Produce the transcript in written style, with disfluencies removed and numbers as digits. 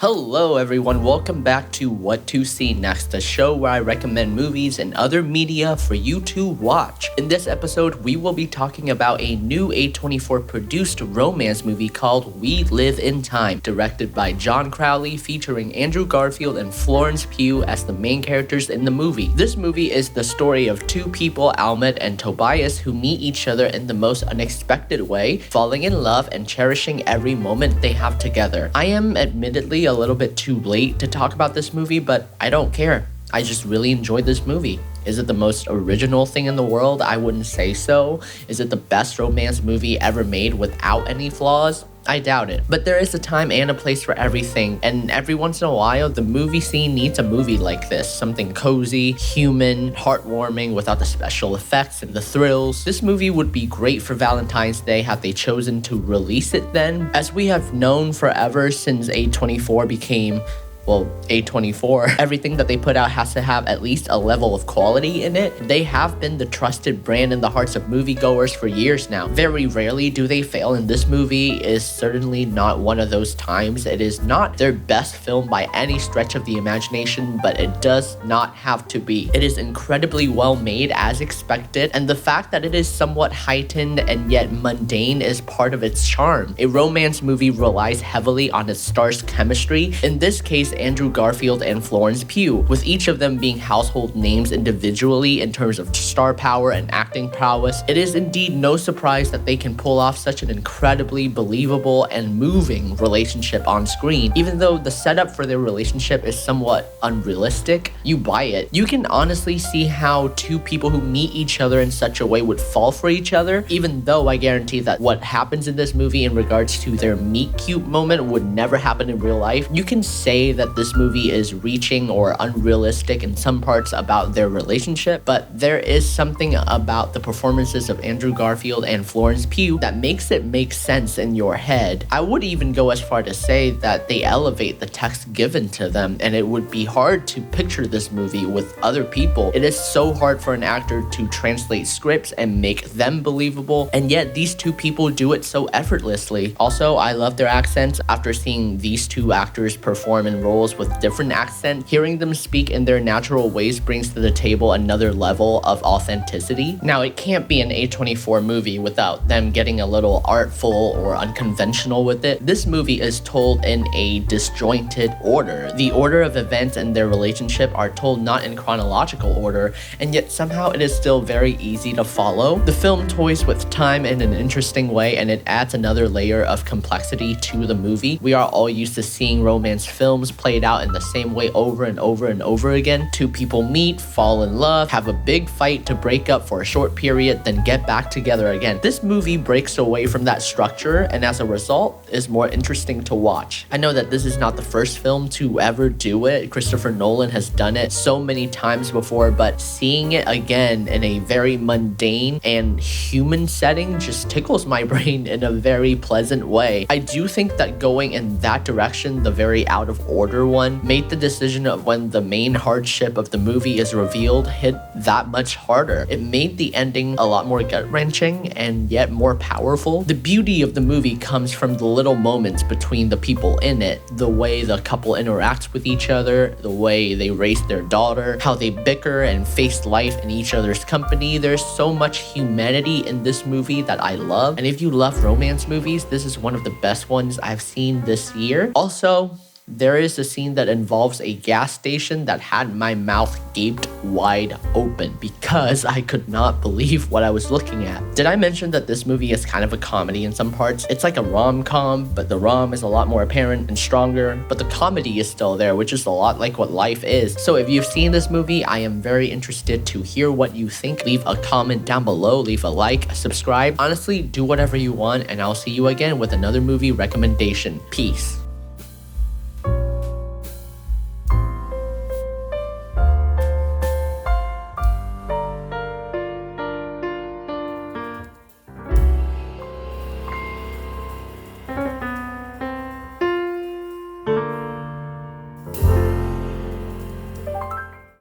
Hello everyone, welcome back to What to See Next, the show where I recommend movies and other media for you to watch. In this episode, we will be talking about a new A24 produced romance movie called We Live in Time, directed by John Crowley, featuring Andrew Garfield and Florence Pugh as the main characters in the movie. This movie is the story of two people, Ahmed and Tobias, who meet each other in the most unexpected way, falling in love and cherishing every moment they have together. I am admittedly a little bit too late to talk about this movie, but I don't care. I just really enjoyed this movie. Is it the most original thing in the world? I wouldn't say so. Is it the best romance movie ever made without any flaws? I doubt it. But there is a time and a place for everything, and every once in a while, the movie scene needs a movie like this. Something cozy, human, heartwarming, without the special effects and the thrills. This movie would be great for Valentine's Day had they chosen to release it then. As we have known forever since A24 became A24, everything that they put out has to have at least a level of quality in it. They have been the trusted brand in the hearts of moviegoers for years now. Very rarely do they fail, and this movie is certainly not one of those times. It is not their best film by any stretch of the imagination, but it does not have to be. It is incredibly well made as expected, and the fact that it is somewhat heightened and yet mundane is part of its charm. A romance movie relies heavily on its stars' chemistry. In this case, Andrew Garfield and Florence Pugh, with each of them being household names individually in terms of star power and acting prowess. It is indeed no surprise that they can pull off such an incredibly believable and moving relationship on screen. Even though the setup for their relationship is somewhat unrealistic, you buy it. You can honestly see how two people who meet each other in such a way would fall for each other, even though I guarantee that what happens in this movie in regards to their meet cute moment would never happen in real life. You can say that this movie is reaching or unrealistic in some parts about their relationship, but there is something about the performances of Andrew Garfield and Florence Pugh that makes it make sense in your head. I would even go as far to say that they elevate the text given to them, and it would be hard to picture this movie with other people. It is so hard for an actor to translate scripts and make them believable, and yet these two people do it so effortlessly. Also, I love their accents. After seeing these two actors perform in roles with different accents, hearing them speak in their natural ways brings to the table another level of authenticity. Now, it can't be an A24 movie without them getting a little artful or unconventional with it. This movie is told in a disjointed order. The order of events in their relationship are told not in chronological order, and yet somehow it is still very easy to follow. The film toys with time in an interesting way, and it adds another layer of complexity to the movie. We are all used to seeing romance films played out in the same way over and over and over again. Two people meet, fall in love, have a big fight to break up for a short period, then get back together again. This movie breaks away from that structure, and as a result, is more interesting to watch. I know that this is not the first film to ever do it. Christopher Nolan has done it so many times before, but seeing it again in a very mundane and human setting just tickles my brain in a very pleasant way. I do think that going in that direction, the very out of order one, made the decision of when the main hardship of the movie is revealed hit that much harder. It made the ending a lot more gut-wrenching and yet more powerful. The beauty of the movie comes from the little moments between the people in it, the way the couple interacts with each other, the way they raise their daughter, how they bicker and face life in each other's company. There's so much humanity in this movie that I love, and if you love romance movies, this is one of the best ones I've seen this year. Also, there is a scene that involves a gas station that had my mouth gaped wide open because I could not believe what I was looking at. Did I mention that this movie is kind of a comedy in some parts? It's like a rom-com, but the rom is a lot more apparent and stronger, but the comedy is still there, which is a lot like what life is. So if you've seen this movie, I am very interested to hear what you think. Leave a comment down below, leave a like, subscribe. Honestly, do whatever you want, and I'll see you again with another movie recommendation. Peace.